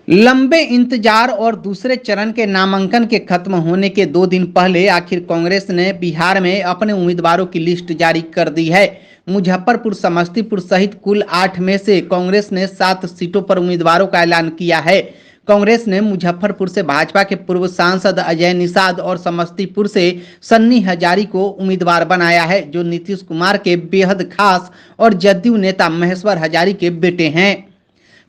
लंबे इंतजार और दूसरे चरण के नामांकन के खत्म होने के 2 दिन पहले आखिर कांग्रेस ने बिहार में अपने उम्मीदवारों की लिस्ट जारी कर दी है। मुजफ्फरपुर, समस्तीपुर सहित कुल 8 में से कांग्रेस ने 7 सीटों पर उम्मीदवारों का ऐलान किया है। कांग्रेस ने मुजफ्फरपुर से भाजपा के पूर्व सांसद अजय निषाद और समस्तीपुर से सन्नी हजारी को उम्मीदवार बनाया है, जो नीतीश कुमार के बेहद खास और जदयू नेता महेश्वर हजारी के बेटे हैं।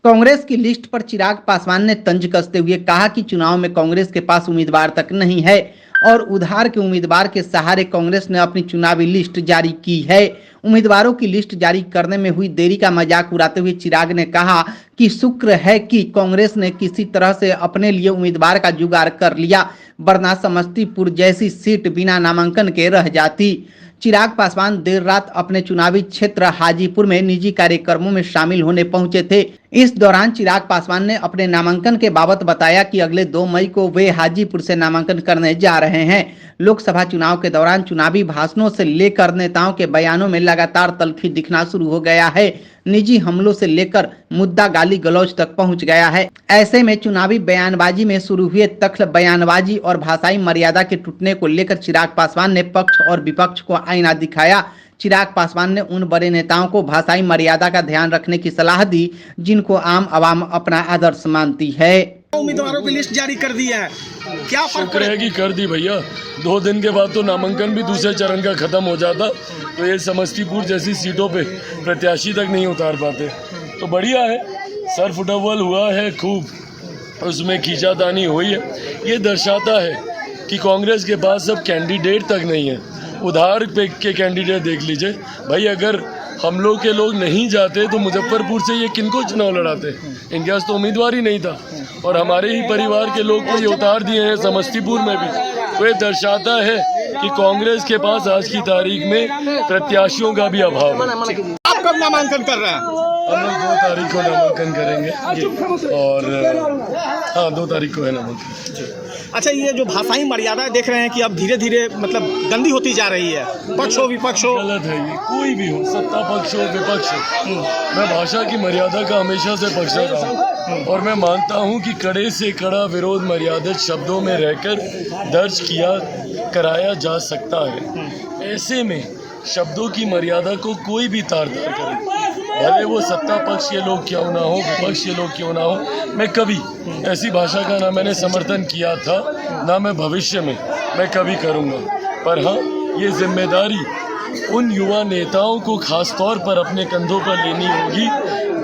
कांग्रेस की लिस्ट पर चिराग पासवान ने तंज कसते हुए कहा कि चुनाव में कांग्रेस के पास उम्मीदवार तक नहीं है और उधार के उम्मीदवार के सहारे कांग्रेस ने अपनी चुनावी लिस्ट जारी की है। उम्मीदवारों की लिस्ट जारी करने में हुई देरी का मजाक उड़ाते हुए चिराग ने कहा कि शुक्र है कि कांग्रेस ने किसी तरह से अपने लिए उम्मीदवार का जुगाड़ कर लिया, वरना समस्तीपुर जैसी सीट बिना नामांकन के रह जाती। चिराग पासवान देर रात अपने चुनावी क्षेत्र हाजीपुर में निजी कार्यक्रमों में शामिल होने पहुंचे थे। इस दौरान चिराग पासवान ने अपने नामांकन के बाबत बताया कि अगले 2 मई को वे हाजीपुर से नामांकन करने जा रहे हैं। लोकसभा चुनाव के दौरान चुनावी भाषणों से लेकर नेताओं के बयानों में लगातार तल्खी दिखना शुरू हो गया है। निजी हमलों से लेकर मुद्दा गाली गलौज तक पहुंच गया है। ऐसे में चुनावी बयानबाजी में शुरू हुए तख्ल बयानबाजी और भाषाई मर्यादा के टूटने को लेकर चिराग पासवान ने पक्ष और विपक्ष को आईना दिखाया। चिराग पासवान ने उन बड़े नेताओं को भाषाई मर्यादा का ध्यान रखने की सलाह दी जिनको आम आवाम अपना आदर्श मानती है। उम्मीदवारों की लिस्ट जारी कर दी है, क्या फर्क पड़ेगी? कर दी भैया। 2 दिन के बाद तो नामांकन भी दूसरे चरण का खत्म हो जाता, तो ये समस्तीपुर जैसी सीटों पे प्रत्याशी तक नहीं उतार पाते। तो बढ़िया है, सर फुटबॉल हुआ है खूब, उसमें खींचातानी हुई है। ये दर्शाता है कि कांग्रेस के पास अब कैंडिडेट तक नहीं है। उधार पे के कैंडिडेट देख लीजिए भाई, अगर हम लोग के लोग नहीं जाते तो मुजफ्फरपुर से ये किनको चुनाव लड़ाते? इनके पास तो उम्मीदवार ही नहीं था और हमारे ही परिवार के लोग को ये उतार दिए हैं समस्तीपुर में भी। तो ये दर्शाता है कि कांग्रेस के पास आज की तारीख में प्रत्याशियों का भी अभाव है। आप कब नामांकन कर रहे हैं? हम लोग 2 तारीख को नामांकन करेंगे और हाँ 2 तारीख को है नामांकन। अच्छा, ये जो भाषाई मर्यादा देख रहे हैं कि अब धीरे धीरे मतलब गंदी होती जा रही है, पक्ष हो विपक्ष हो, गलत है ये। कोई भी हो, सत्ता पक्ष हो विपक्ष हो, मैं भाषा की मर्यादा का हमेशा से पक्ष रहा हूँ और मैं मानता हूँ कि कड़े से कड़ा विरोध मर्यादित शब्दों में रहकर दर्ज कराया जा सकता है। ऐसे में शब्दों की मर्यादा को कोई भी तार-तार करे, भले वो सत्ता पक्ष के लोग क्यों ना हो, विपक्ष के लोग क्यों ना हो। मैं कभी ऐसी भाषा का ना मैंने समर्थन किया था, ना मैं भविष्य में मैं कभी करूँगा। पर हाँ, ये जिम्मेदारी उन युवा नेताओं को खास तौर पर अपने कंधों पर लेनी होगी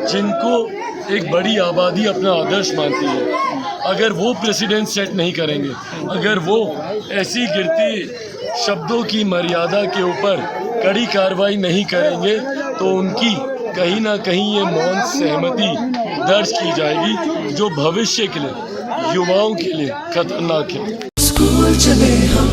जिनको एक बड़ी आबादी अपना आदर्श मानती है। अगर वो प्रेसिडेंट सेट नहीं करेंगे, अगर वो ऐसी गिरती शब्दों की मर्यादा के ऊपर कड़ी कार्रवाई नहीं करेंगे, तो उनकी कहीं ना कहीं ये मौन सहमति दर्ज की जाएगी, जो भविष्य के लिए, युवाओं के लिए खतरनाक है। स्कूल चले हम,